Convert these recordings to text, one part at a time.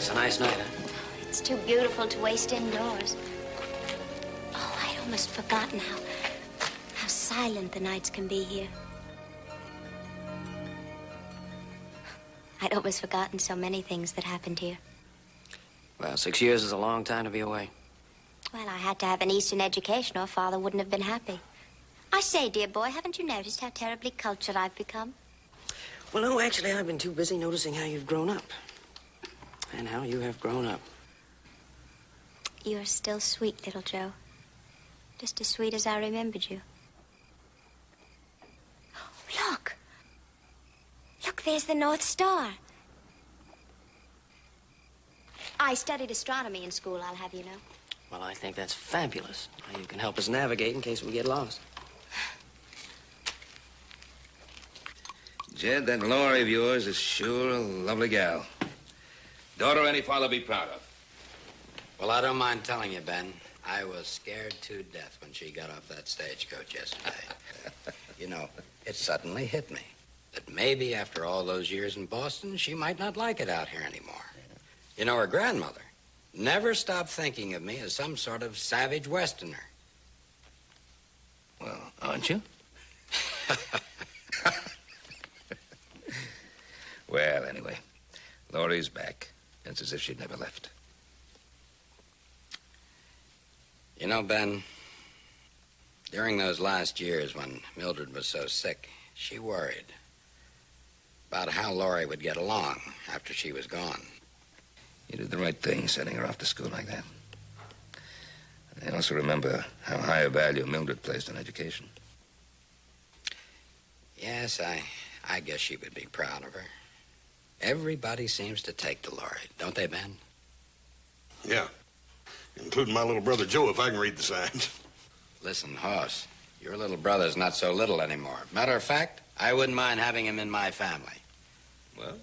It's a nice night, huh? It's too beautiful to waste indoors. Oh, I'd almost forgotten how silent the nights can be here. I'd almost forgotten so many things that happened here. Well, 6 years is a long time to be away. Well, I had to have an Eastern education or Father wouldn't have been happy. I say, dear boy, haven't you noticed how terribly cultured I've become? Well, no, actually, I've been too busy noticing how you've grown up. And how you have grown up. You're still sweet, little Joe. Just as sweet as I remembered you. Oh, look! Look, there's the North Star. I studied astronomy in school, I'll have you know. Well, I think that's fabulous. You can help us navigate in case we get lost. Jed, that Laurie of yours is sure a lovely gal. Daughter any father be proud of. Well, I don't mind telling you, Ben, I was scared to death when she got off that stagecoach yesterday. You know, it suddenly hit me that maybe after all those years in Boston, she might not like it out here anymore. You know, her grandmother never stopped thinking of me as some sort of savage Westerner. Well, aren't you? Well, anyway, Laurie's back. It's as if she'd never left. You know, Ben, during those last years when Mildred was so sick, she worried about how Laurie would get along after she was gone. You did the right thing, sending her off to school like that. I also remember how high a value Mildred placed on education. Yes, I guess she would be proud of her. Everybody seems to take to Laurie, don't they, Ben? Yeah, including my little brother Joe, if I can read the signs. Listen, Hoss, your little brother's not so little anymore. Matter of fact, I wouldn't mind having him in my family. Well,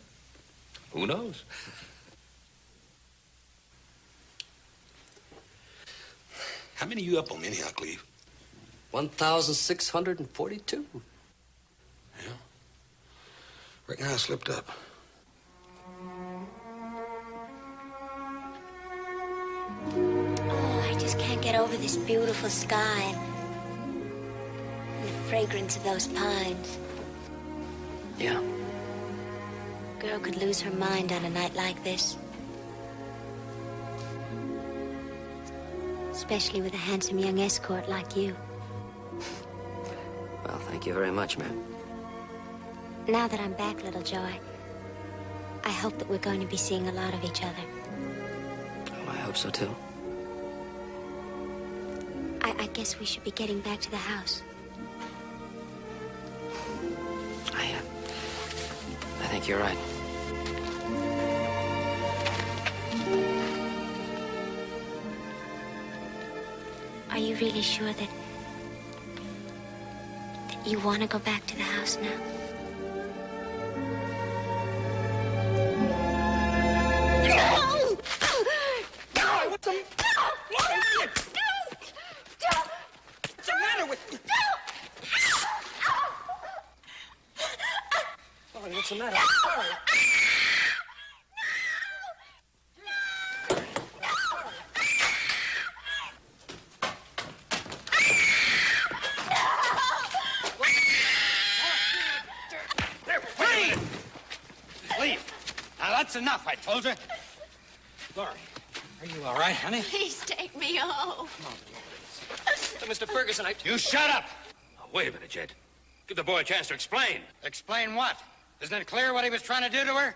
who knows? How many you up on anyhow, Cleve? 1,642. Yeah. Reckon I slipped up. Oh, I just can't get over this beautiful sky and the fragrance of those pines. Yeah. A girl could lose her mind on a night like this. Especially with a handsome young escort like you. Well, thank you very much, ma'am. Now that I'm back, little Joe, I hope that we're going to be seeing a lot of each other. Oh, I hope so, too. I guess we should be getting back to the house. I think you're right. Are you really sure that you want to go back to the house now? What's the matter with you? Laurie, what's the matter? Laurie. That's enough, I told you. Laurie, are you all right, honey? Please take me home. So, Mr. Ferguson, You shut up! Oh, wait a minute, Jed. Give the boy a chance to explain. Explain what? Isn't it clear what he was trying to do to her?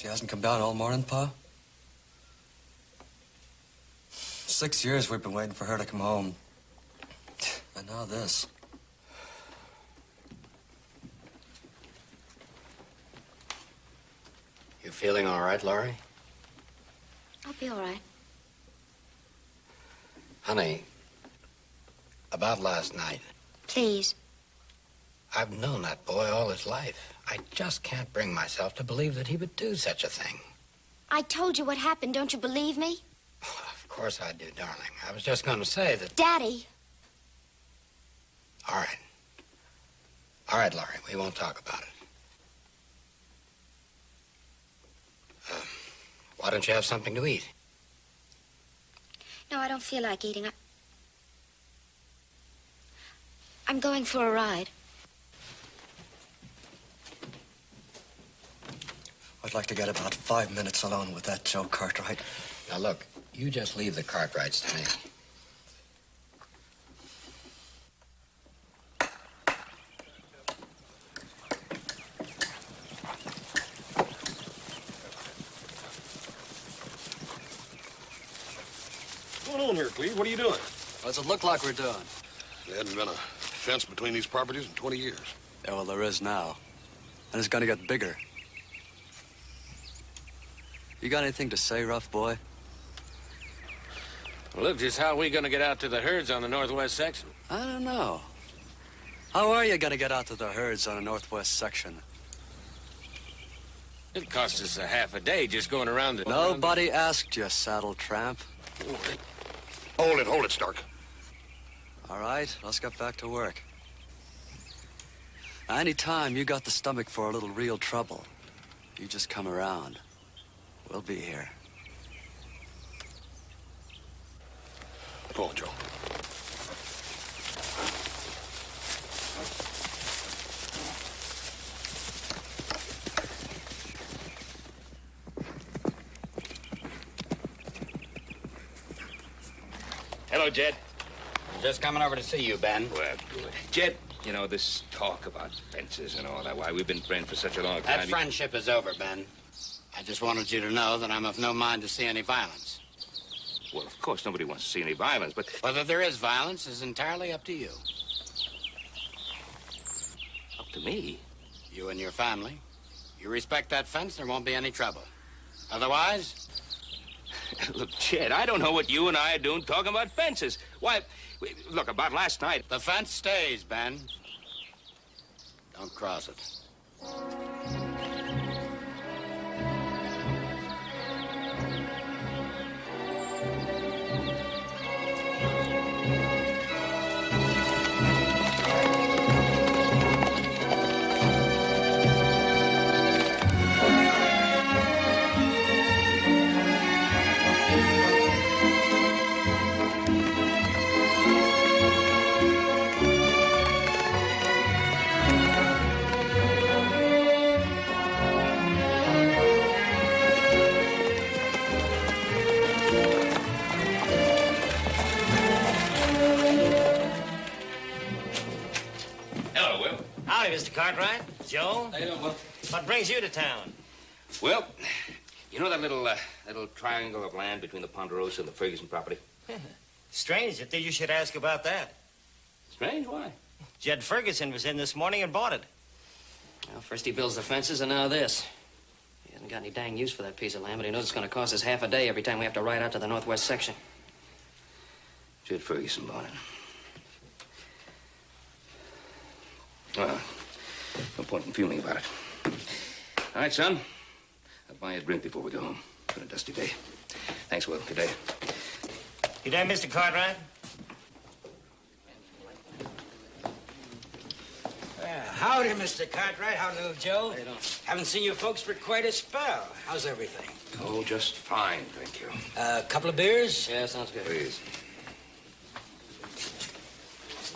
She hasn't come down all morning, Pa? 6 years we've been waiting for her to come home. And now this. You feeling all right, Laurie? I'll be all right. Honey, about last night, Please. I've known that boy all his life. I just can't bring myself to believe that he would do such a thing. I told you what happened. Don't you believe me? Of course I do, darling. I was just going to say that... Daddy. All right. All right, Laurie, we won't talk about it. Why don't you have something to eat? No, I don't feel like eating. I'm going for a ride. I'd like to get about 5 minutes alone with that Joe Cartwright. Now, look, you just leave the Cartwrights to me. What's going on here, Cleve? What are you doing? What's it look like we're doing? There hadn't been a fence between these properties in 20 years. Yeah, well, there is now. And it's gonna get bigger. You got anything to say, rough boy? Well, look, just how are we gonna get out to the herds on the northwest section? I don't know. How are you gonna get out to the herds on the northwest section? It cost us a half a day just going around the... Nobody asked you, saddle tramp. Hold it, Stark. All right, let's get back to work. Any time you got the stomach for a little real trouble, you just come around. We'll be here. Go on, Joe. Hello, Jed. Just coming over to see you, Ben. Well, good. Jed, you know, this talk about fences and all that, why, we've been friends for such a long time. That friendship is over, Ben. I just wanted you to know that I'm of no mind to see any violence. Well, of course, nobody wants to see any violence, but... Whether there is violence is entirely up to you. Up to me? You and your family. You respect that fence, there won't be any trouble. Otherwise... Look, Jed, I don't know what you and I are doing talking about fences. Why, look, about last night... The fence stays, Ben. Don't cross it. Howdy, Mr. Cartwright. Joe? How you doing, Will? What brings you to town? Well, you know that little triangle of land between the Ponderosa and the Ferguson property? Strange that you should ask about that. Strange, why? Jed Ferguson was in this morning and bought it. Well, first he builds the fences, and now this. He hasn't got any dang use for that piece of land, but he knows it's going to cost us half a day every time we have to ride out to the northwest section. Jed Ferguson bought it. Well, no point in fuming about it. All right, son. I'll buy you a drink before we go home. It's been a dusty day. Thanks, Will. Good day. You there, Mr. Cartwright? Howdy, Mr. Cartwright. How do, Joe? How you doing? Haven't seen you folks for quite a spell. How's everything? Oh, just fine, thank you. A couple of beers? Yeah, sounds good. Please.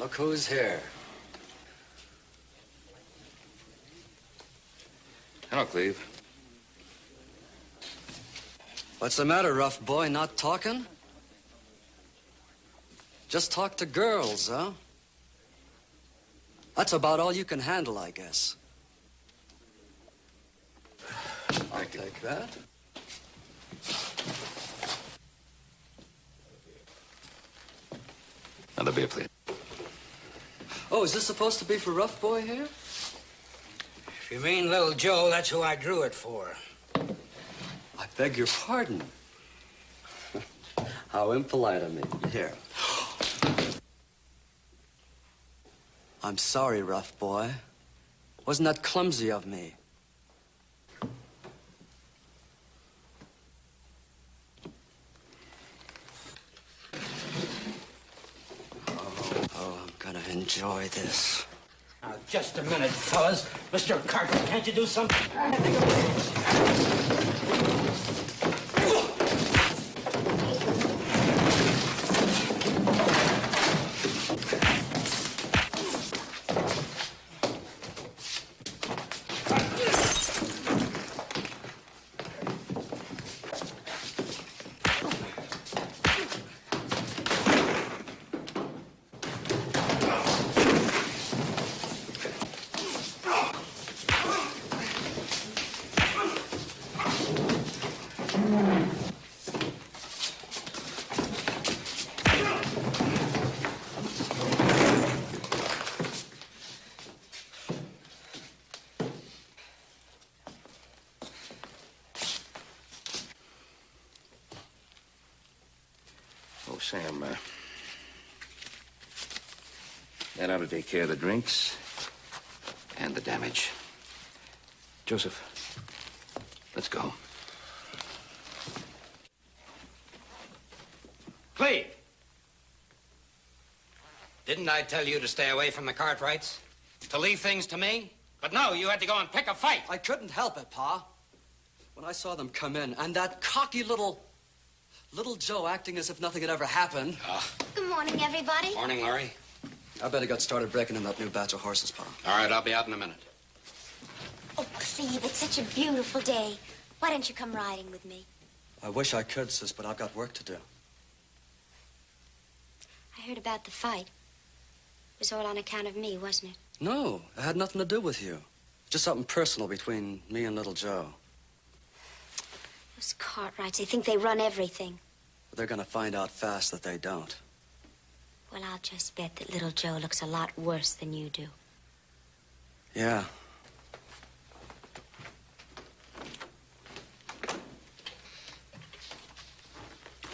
Look who's here. Hello, Cleve. What's the matter, rough boy? Not talking? Just talk to girls, huh? That's about all you can handle, I guess. I'll take that. Another beer, please. Oh, is this supposed to be for Rough Boy here? If you mean Little Joe, that's who I drew it for. I beg your pardon. How impolite of me. Here. I'm sorry, Rough Boy. Wasn't that clumsy of me? Oh, I'm gonna enjoy this. Now, just a minute, fellas. Mr. Cartwright, can't you do something? Sam, that ought to take care of the drinks and the damage. Joseph, let's go. Cleve! Didn't I tell you to stay away from the Cartwrights? To leave things to me? But no, you had to go and pick a fight. I couldn't help it, Pa. When I saw them come in, and that cocky little Joe acting as if nothing had ever happened. Good morning, everybody. Morning, Laurie. I better get started breaking in that new batch of horses, Pa. All right, I'll be out in a minute. Oh, Cleve, it's such a beautiful day. Why don't you come riding with me? I wish I could, sis, but I've got work to do. I heard about the fight. It was all on account of me, wasn't it? No, it had nothing to do with you. Just something personal between me and little Joe. Those Cartwrights, they think they run everything. But they're gonna find out fast that they don't. Well, I'll just bet that little Joe looks a lot worse than you do. Yeah.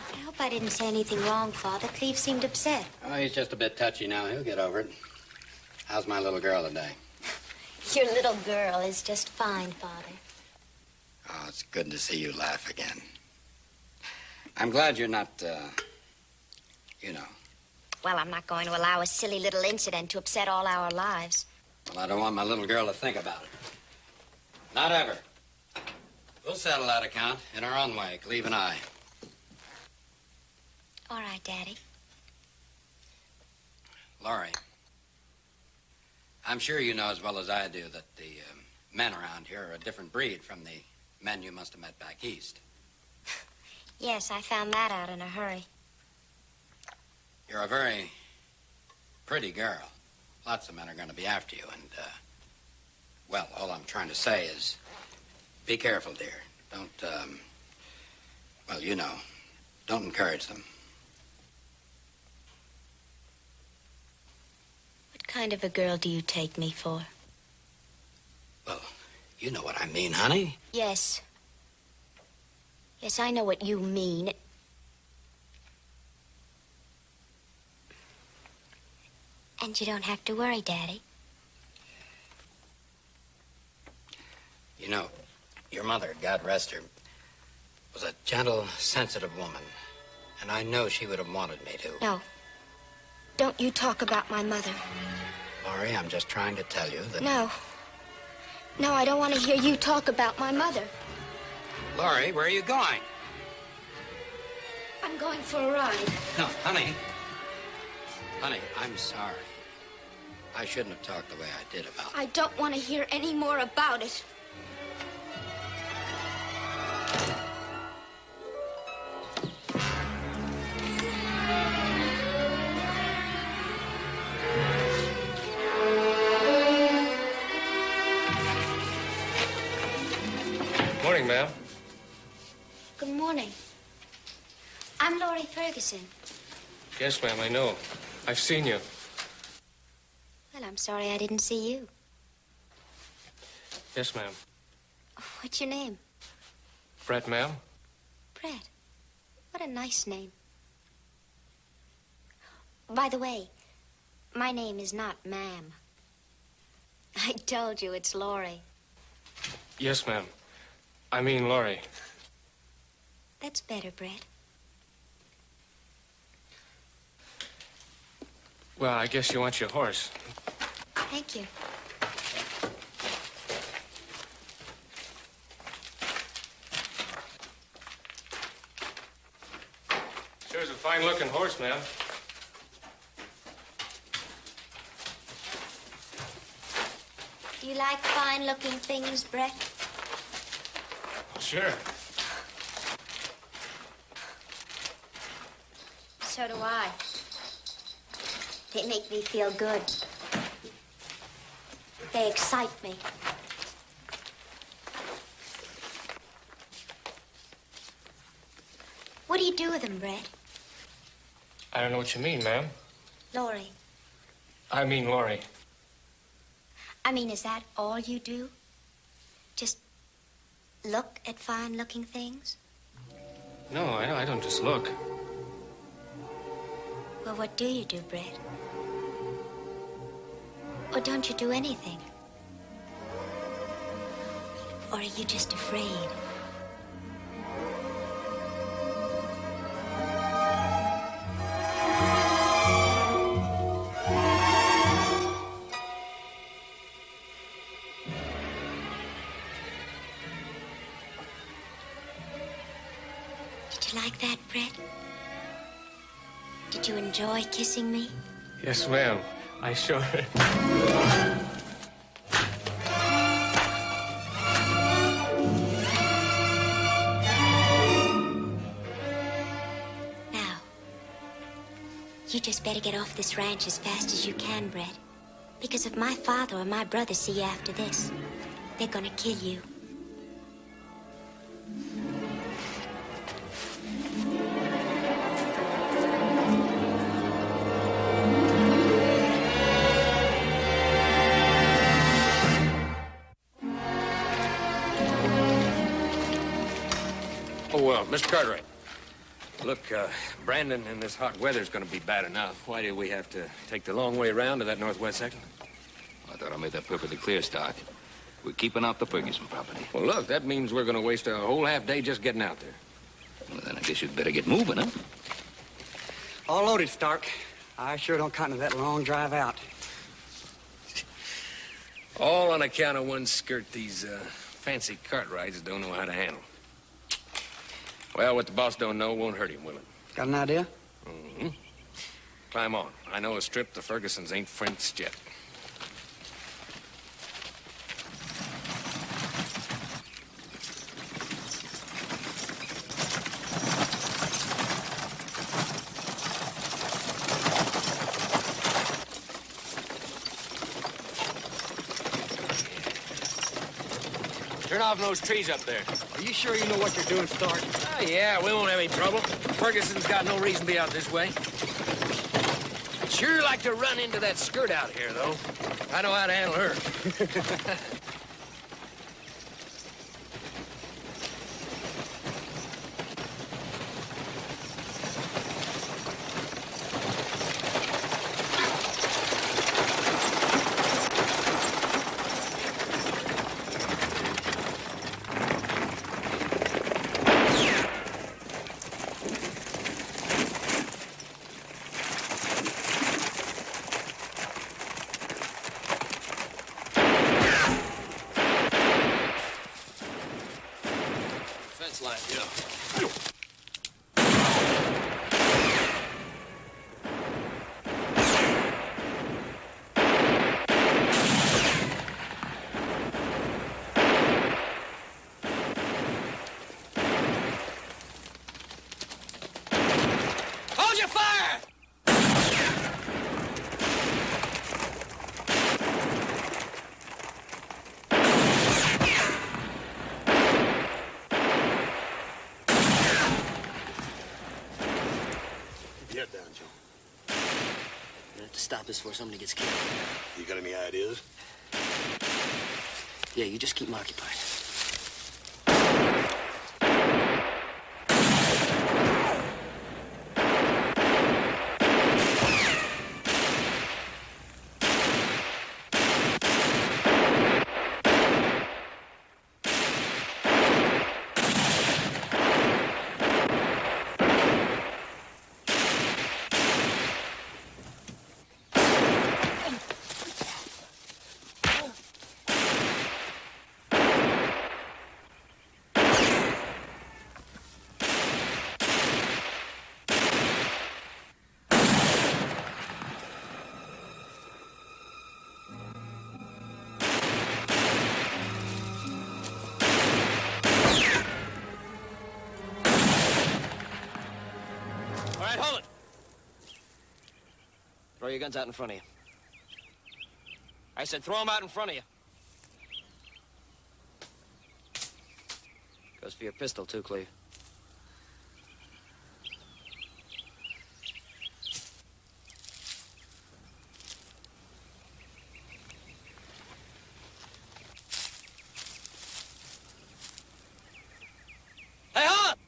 I hope I didn't say anything wrong, Father. Cleve seemed upset. Oh, he's just a bit touchy now. He'll get over it. How's my little girl today? Your little girl is just fine, Father. Oh, it's good to see you laugh again. I'm glad you're not, you know. Well, I'm not going to allow a silly little incident to upset all our lives. Well, I don't want my little girl to think about it. Not ever. We'll settle that account in our own way, Cleve and I. All right, Daddy. Laurie, I'm sure you know as well as I do that the men around here are a different breed from the men you must have met back east. Yes, I found that out in a hurry. You're a very pretty girl. Lots of men are going to be after you, and, well, all I'm trying to say is be careful, dear. Don't, well, you know, don't encourage them. What kind of a girl do you take me for? Well, you know what I mean, honey. Yes. Yes, I know what you mean. And you don't have to worry, Daddy. You know, your mother, God rest her, was a gentle, sensitive woman. And I know she would have wanted me to. No. Don't you talk about my mother. Laurie, I'm just trying to tell you that... No. No, I don't want to hear you talk about my mother. Laurie, where are you going? I'm going for a ride. No, honey. Honey, I'm sorry. I shouldn't have talked the way I did about it. I don't want to hear any more about it. Morning, morning, ma'am. Good morning. I'm Laurie Ferguson. Yes, ma'am, I know. I've seen you. Well, I'm sorry I didn't see you. Yes, ma'am. What's your name? Brett, ma'am? Brett. What a nice name. By the way, my name is not ma'am. I told you it's Laurie. Yes, ma'am. I mean Laurie. That's better, Brett. Well, I guess you want your horse. Thank you. Sure is a fine-looking horse, ma'am. Do you like fine-looking things, Brett? Sure. So do I. They make me feel good. They excite me. What do you do with them, Brett? I don't know what you mean, ma'am. Laurie. I mean Laurie. I mean, is that all you do? Just look at fine-looking things? No, I don't just look. Well, what do you do, Brett? Or don't you do anything? Or are you just afraid? Did you like that, Brett? Did you enjoy kissing me? Yes, ma'am. I sure... Now, you just better get off this ranch as fast as you can, Brett. Because if my father or my brother see you after this, they're gonna kill you. Oh, well, Mr. Cartwright. Look, Brandon in this hot weather's gonna be bad enough. Why do we have to take the long way around to that northwest section? I thought I made that perfectly clear, Stark. We're keeping out the Ferguson property. Well, look, that means we're gonna waste a whole half day just getting out there. Well, then I guess you'd better get moving, huh? All loaded, Stark. I sure don't count on that long drive out. All on account of one skirt these fancy Cartwrights don't know how to handle. Well, what the boss don't know won't hurt him, will it? Got an idea? Mm-hmm. Climb on. I know a strip the Fergusons ain't fenced yet. Turn off those trees up there. Are you sure you know what you're doing, Stark? Oh, yeah, we won't have any trouble. Ferguson's got no reason to be out this way. I'd sure like to run into that skirt out here, though. I know how to handle her. Fence line, yeah. Hold your fire! Joe? We have to stop this before somebody gets killed. You got any ideas? Yeah, you just keep them occupied. Throw your guns out in front of you. I said throw them out in front of you. Goes for your pistol, too, Cleve. Hey, hold it!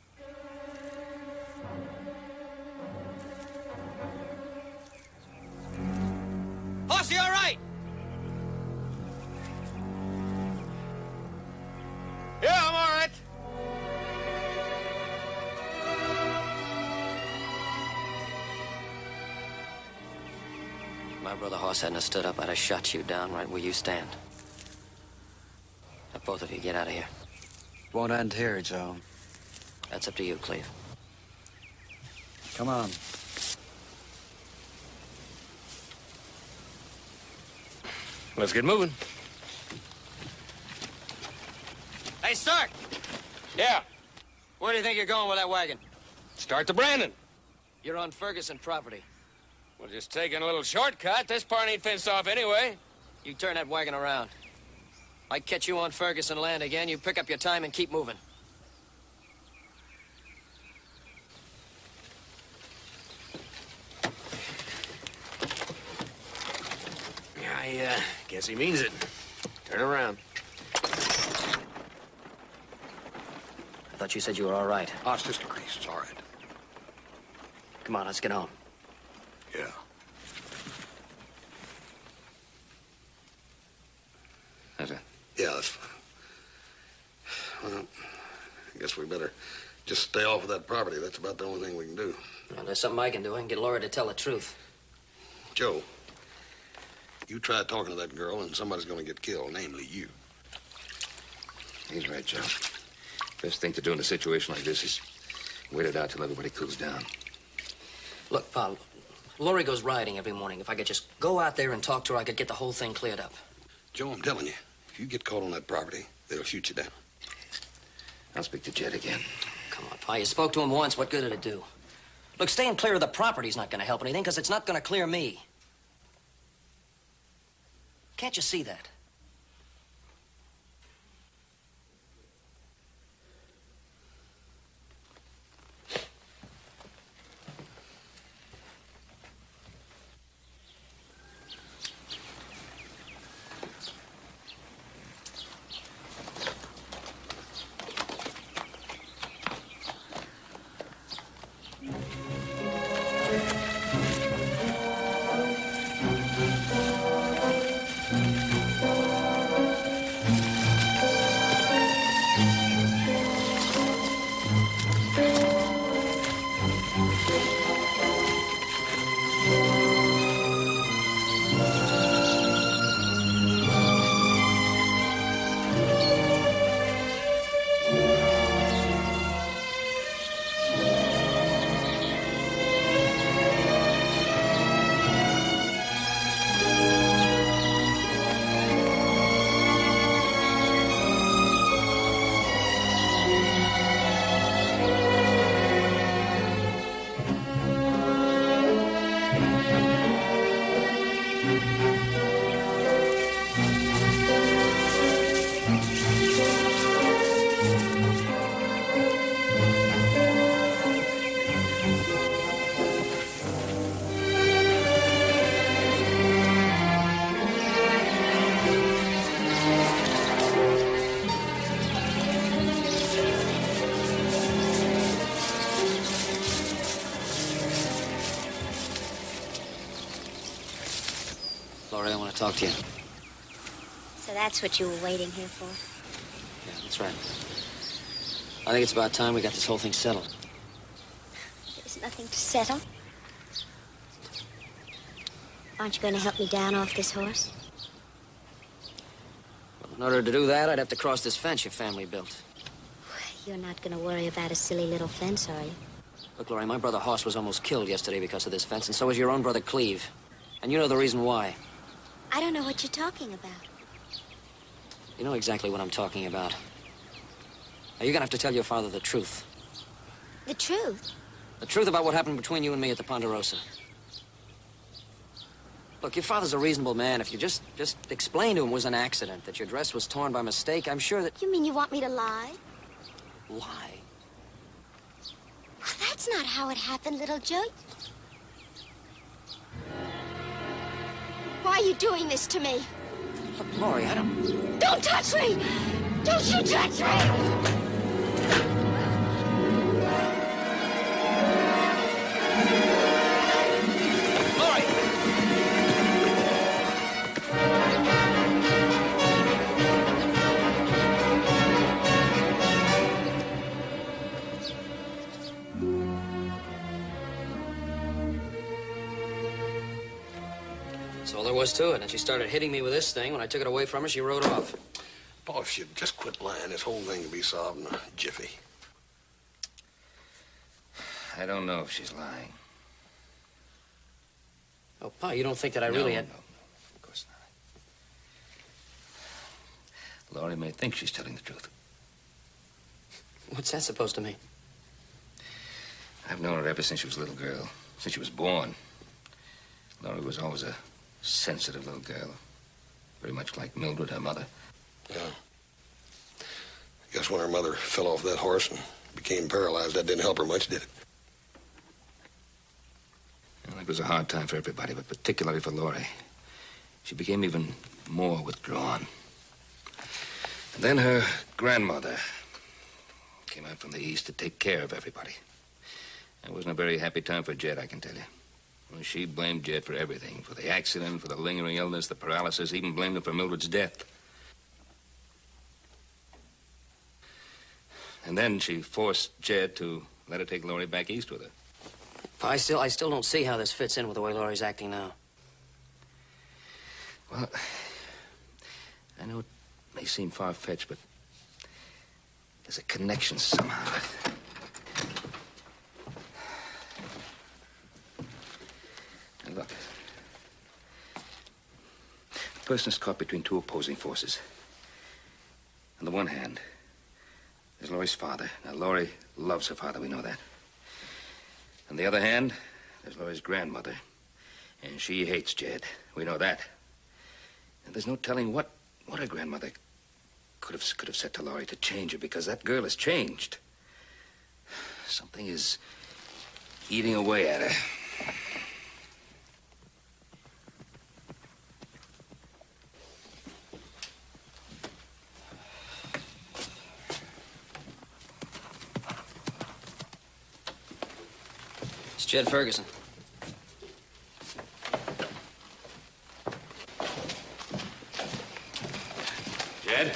Horsey, all right? Yeah, I'm all right. My brother Hoss hadn't have stood up, I'd have shot you down right where you stand. Now, both of you get out of here. Won't end here, Joe. That's up to you, Cleve. Come on. Let's get moving. Hey, Stark! Yeah. Where do you think you're going with that wagon? Start to Brandon. You're on Ferguson property. We're just taking a little shortcut. This part ain't fenced off anyway. You turn that wagon around. I catch you on Ferguson land again, you pick up your time and keep moving. I guess he means it. Turn around. I thought you said you were all right. Oh, it's just a crease. It's all right. Come on, let's get home. Yeah. How's that? Yeah, that's fine. Well, I guess we better just stay off of that property. That's about the only thing we can do. Well, there's something I can do. I can get Laurie to tell the truth. Joe, you try talking to that girl and somebody's going to get killed, namely you. He's right, Joe. Best thing to do in a situation like this is wait it out till everybody cools down. Look, pal, Laurie goes riding every morning. If I could just go out there and talk to her, I could get the whole thing cleared up. Joe, I'm telling you, if you get caught on that property, they'll shoot you down. I'll speak to Jed again. Come on, Pa, you spoke to him once. What good did it do? Look, staying clear of the property's not going to help anything, because it's not going to clear me. Can't you see that? Laurie, I want to talk to you. So that's what you were waiting here for? Yeah, that's right. I think it's about time we got this whole thing settled. There's nothing to settle. Aren't you going to help me down off this horse? Well, in order to do that, I'd have to cross this fence your family built. You're not going to worry about a silly little fence, are you? Look, Laurie, my brother Hoss was almost killed yesterday because of this fence, and so was your own brother Cleve. And you know the reason why. I don't know what you're talking about. You know exactly what I'm talking about. Now, you're gonna have to tell your father the truth. The truth? The truth about what happened between you and me at the Ponderosa. Look, your father's a reasonable man. If you just explain to him it was an accident, that your dress was torn by mistake, I'm sure that... You mean you want me to lie? Lie? That's not how it happened, little Joe. Why are you doing this to me? Look, Laurie, I don't... Don't touch me! Don't you touch me! That's all there was to it. And she started hitting me with this thing. When I took it away from her, she rode off. Pa, if you'd just quit lying, this whole thing could be solved in a jiffy. I don't know if she's lying. Oh, Pa, you don't think that I really had... No, of course not. Laurie may think she's telling the truth. What's that supposed to mean? I've known her ever since she was a little girl, since she was born. Laurie was always a sensitive little girl, very much like Mildred, her mother. Yeah. I guess when her mother fell off that horse and became paralyzed, that didn't help her much, did it? Well, it was a hard time for everybody, but particularly for Laurie. She became even more withdrawn. And then her grandmother came out from the east to take care of everybody. It wasn't a very happy time for Jed, I can tell you. Well, she blamed Jed for everything, for the accident, for the lingering illness, the paralysis, even blamed him for Mildred's death. And then she forced Jed to let her take Laurie back east with her. Pa, I still don't see how this fits in with the way Laurie's acting now. Well, I know it may seem far-fetched, but there's a connection somehow. And look, a person is caught between two opposing forces. On the one hand, there's Laurie's father. Now, Laurie loves her father, we know that. On the other hand, there's Laurie's grandmother. And she hates Jed. We know that. And there's no telling what her grandmother could have said to Laurie to change her, because that girl has changed. Something is eating away at her. It's Jed Ferguson. Jed?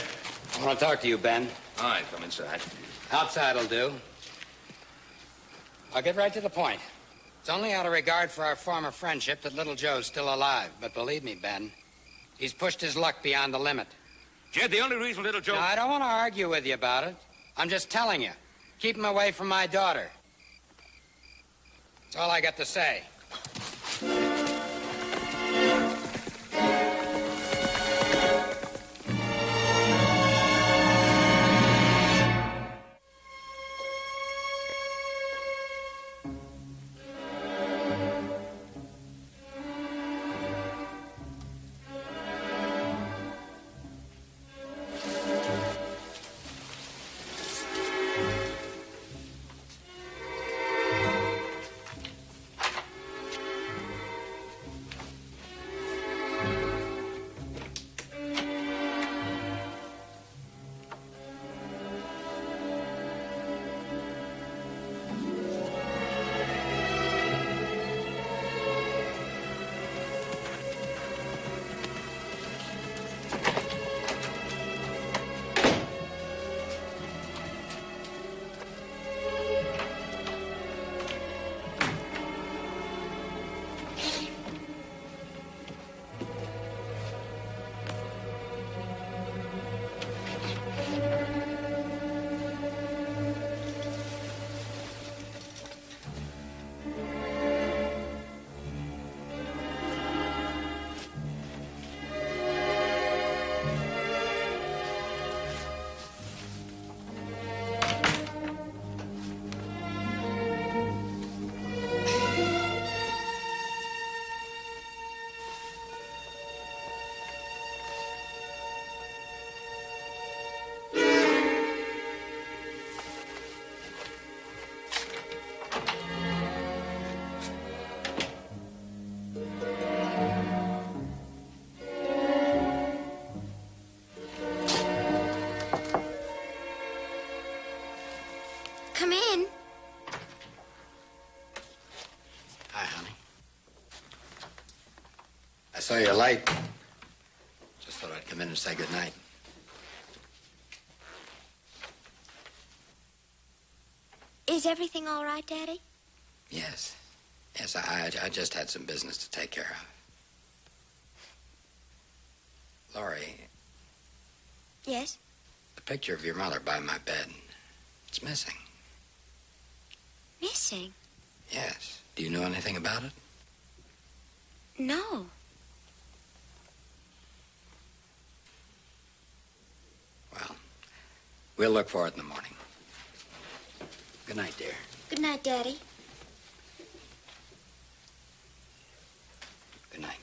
I want to talk to you, Ben. All right, come inside. Outside will do. I'll get right to the point. It's only out of regard for our former friendship that little Joe's still alive. But believe me, Ben, he's pushed his luck beyond the limit. Jed, the only reason little Joe... Now, I don't want to argue with you about it. I'm just telling you. Keep him away from my daughter. That's all I got to say. saw your light. Just thought I'd come in and say goodnight. Is everything all right, Daddy? Yes. Yes, I just had some business to take care of. Laurie, Yes? the picture of your mother by my bed, it's missing. Missing? Yes. Do you know anything about it? No. Well, we'll look for it in the morning. Good night, dear. Good night, Daddy. Good night.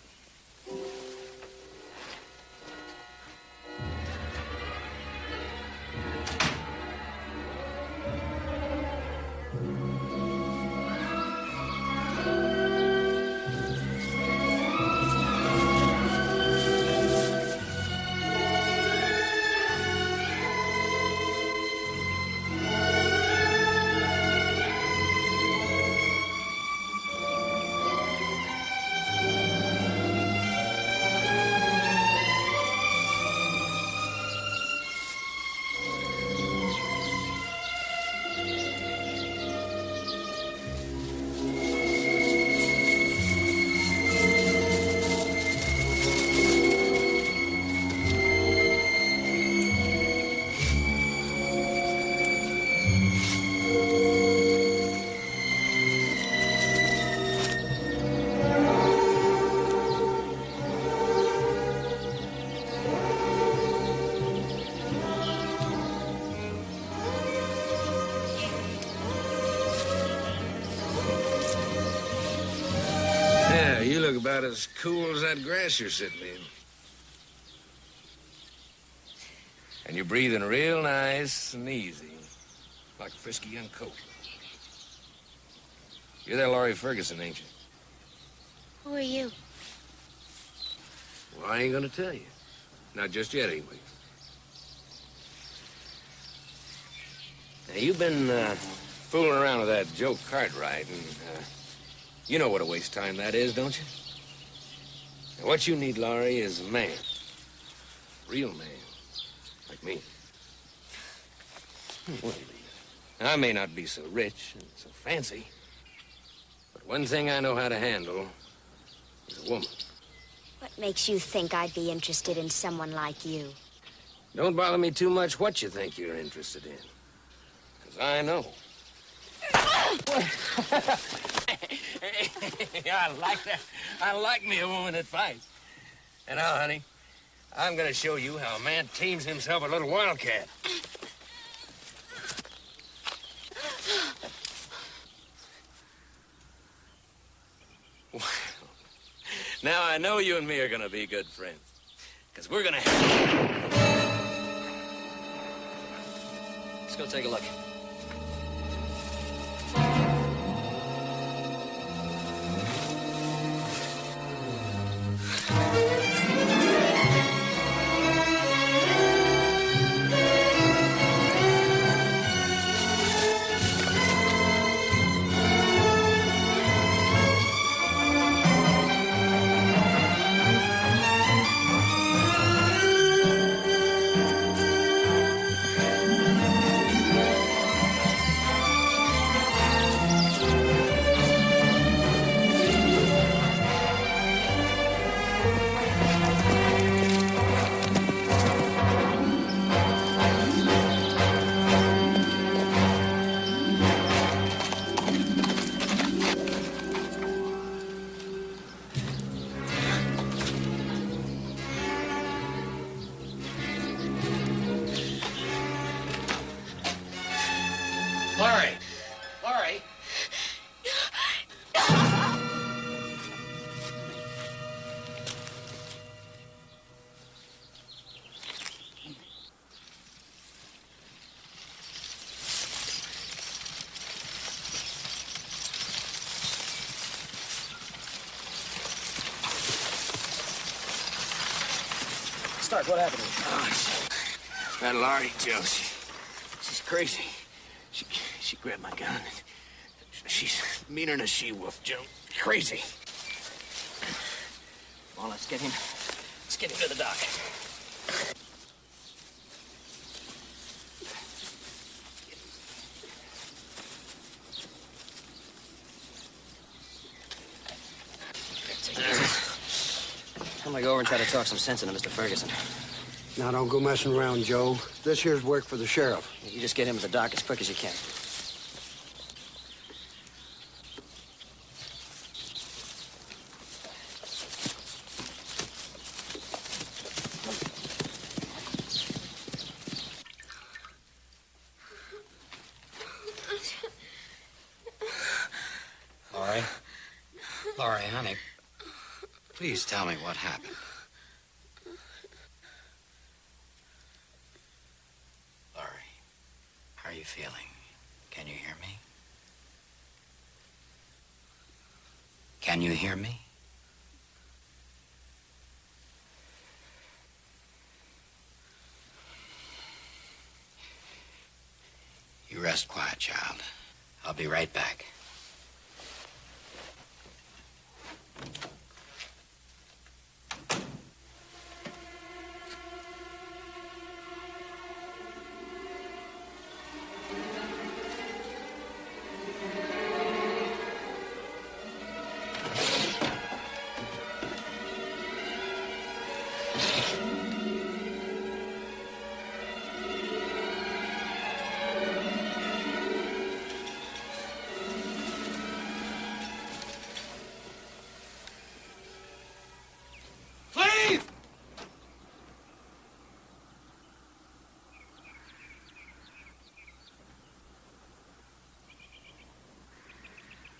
Yeah, you look about as cool as that grass you're sitting in. And you're breathing real nice and easy, like a frisky young colt. You're that Laurie Ferguson, ain't you? Who are you? Well, I ain't gonna tell you. Not just yet, anyway. Now, you've been fooling around with that Joe Cartwright, and you know what a waste of time that is, don't you? Now, what you need, Laurie, is a man. Real man. Like me. Well, I may not be so rich and so fancy, but one thing I know how to handle is a woman. What makes you think I'd be interested in someone like you? Don't bother me too much what you think you're interested in, because I know. I like that. I like me a woman that fights. And now, honey, I'm gonna show you how a man teams himself a little wildcat. Well, now I know you and me are gonna be good friends, because we're gonna have... Let's go take a look. Laurie! Laurie! Stark, what happened? Oh, that Laurie, Joe, she's crazy. She grabbed my gun. And she's meaner than a she-wolf, Joe. Crazy. Come on, let's get him. Let's get him to the dock. I'm gonna go over and try to talk some sense into Mr. Ferguson. Now, don't go messing around, Joe. This here's work for the sheriff. You just get him to the dock as quick as you can. Laurie? Laurie, honey, please tell me what happened. Laurie, how are you feeling? Can you hear me? Can you hear me? You rest quiet, child. I'll be right back.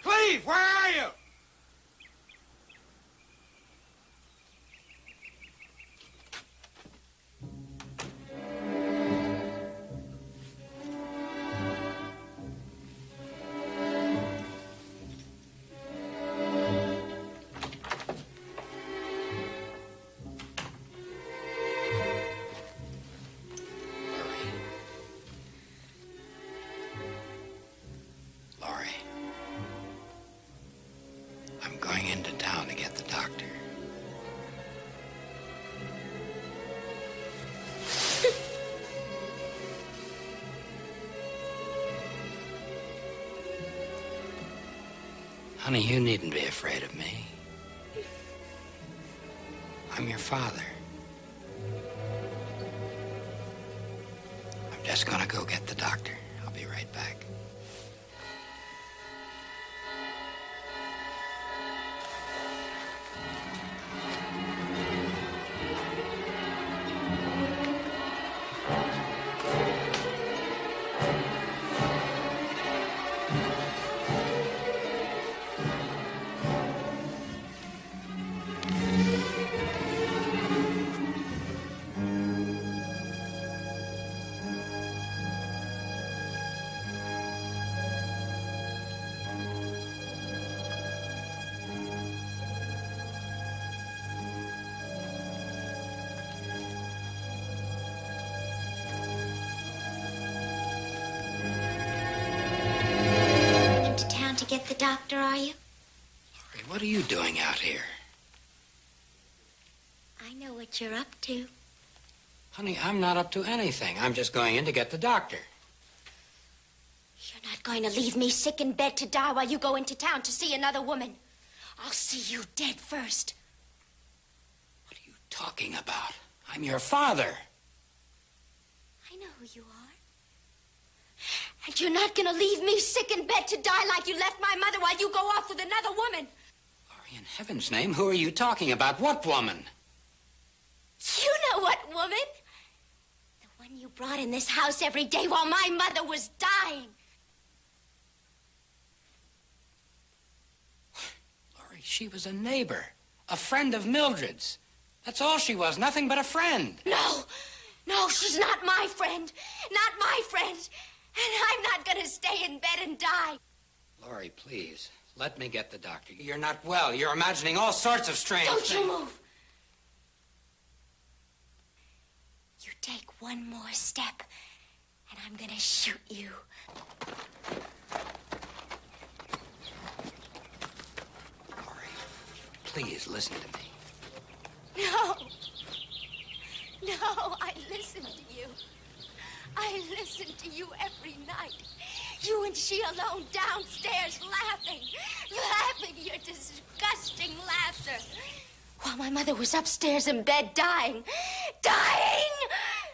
Cleve, where are you? I'm going into town to get the doctor. Honey, you needn't be afraid of me. I'm your father. I'm just gonna go get the doctor. I'll be right back. Get the doctor, are you? Laurie, what are you doing out here? I know what you're up to. Honey, I'm not up to anything. I'm just going in to get the doctor. You're not going to leave me sick in bed to die while you go into town to see another woman. I'll see you dead first. What are you talking about? I'm your father. I know who you are. And you're not going to leave me sick in bed to die like you left my mother while you go off with another woman. Laurie, in heaven's name, who are you talking about? What woman? You know what woman. The one you brought in this house every day while my mother was dying. Laurie, she was a neighbor, a friend of Mildred's. That's all she was, nothing but a friend. No, she's not my friend. Not my friend. And I'm not going to stay in bed and die. Laurie, please, let me get the doctor. You're not well. You're imagining all sorts of strange things. Don't you move. You take one more step, and I'm going to shoot you. Laurie, please listen to me. No. No, I listen to you. I listen to you every night. You and she alone downstairs laughing. Laughing your disgusting laughter. While my mother was upstairs in bed dying. Dying!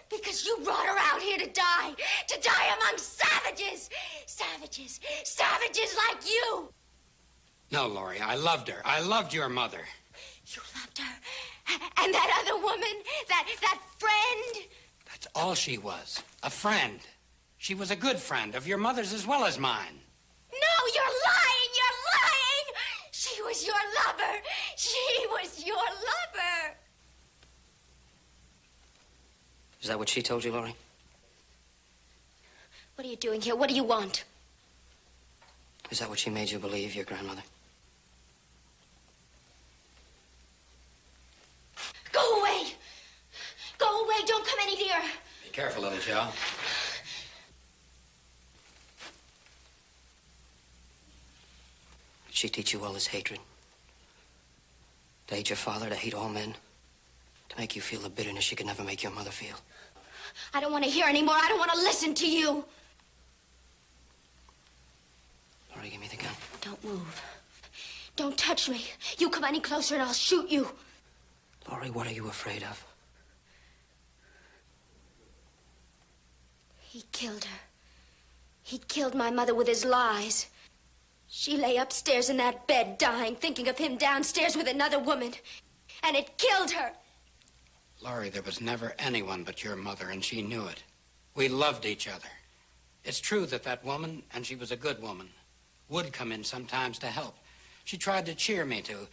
Because you brought her out here to die. To die among savages. Savages. Savages like you. No, Laurie, I loved her. I loved your mother. You loved her? And that other woman? That friend? That's all she was. A friend. She was a good friend of your mother's as well as mine. No, you're lying! You're lying! She was your lover. She was your lover. Is that what she told you, Laurie? What are you doing here? What do you want? Is that what she made you believe, your grandmother? Go away! Go away! Don't come any nearer! Be careful, little Joe. Did she teach you all this hatred? To hate your father, to hate all men? To make you feel the bitterness she could never make your mother feel? I don't want to hear anymore. I don't want to listen to you. Laurie, give me the gun. Don't move. Don't touch me. You come any closer and I'll shoot you. Laurie, what are you afraid of? He killed her. He killed my mother with his lies. She lay upstairs in that bed dying, thinking of him downstairs with another woman. And it killed her. Laurie, there was never anyone but your mother, and she knew it. We loved each other. It's true that that woman, and she was a good woman, would come in sometimes to help. She tried to cheer me, to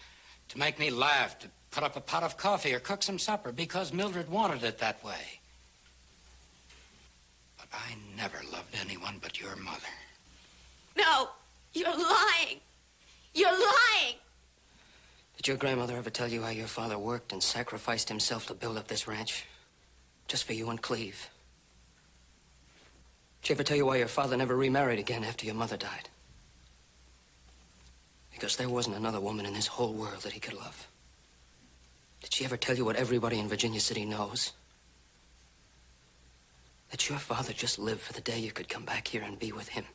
make me laugh, to put up a pot of coffee or cook some supper because Mildred wanted it that way. But I never loved anyone but your mother. No, you're lying. You're lying. Did your grandmother ever tell you how your father worked and sacrificed himself to build up this ranch? Just for you and Cleve? Did she ever tell you why your father never remarried again after your mother died? Because there wasn't another woman in this whole world that he could love. Did she ever tell you what everybody in Virginia City knows? That your father just lived for the day you could come back here and be with him.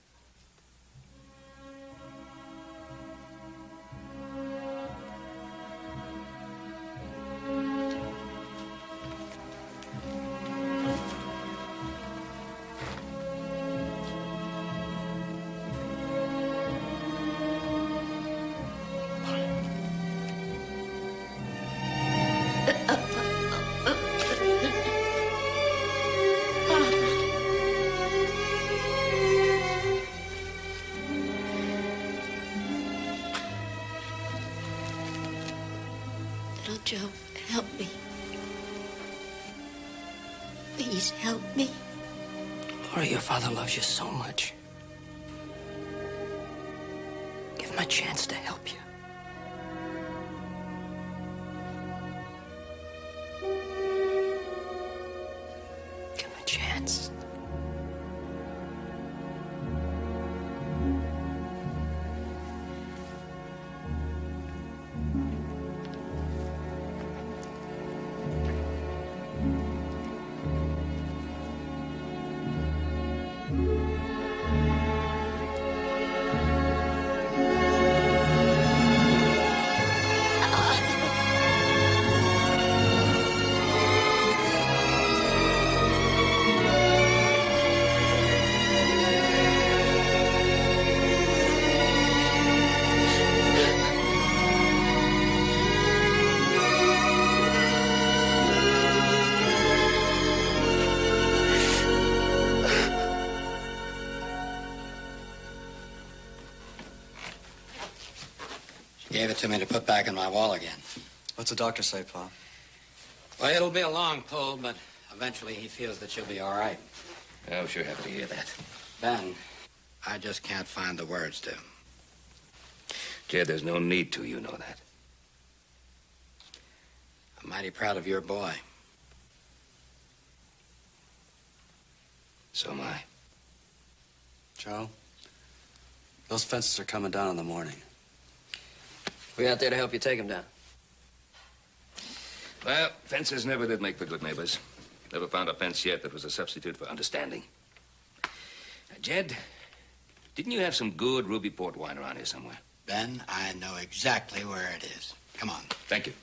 Little Joe, help me. Please help me. Laurie, your father loves you so much. Give him a chance to help you. Give him a chance. Gave it to me to put back in my wall again. What's the doctor say, Pa? Well, it'll be a long pull, but eventually he feels that she'll be all right. I'm sure happy to hear that. Ben, I just can't find the words to. Jed, there's no need to, you know that. I'm mighty proud of your boy. So am I. Joe, those fences are coming down in the morning. We out there to help you take him down. Well, fences never did make for good neighbors. Never found a fence yet that was a substitute for understanding. Jed, didn't you have some good ruby port wine around here somewhere? Ben, I know exactly where it is. Come on. Thank you.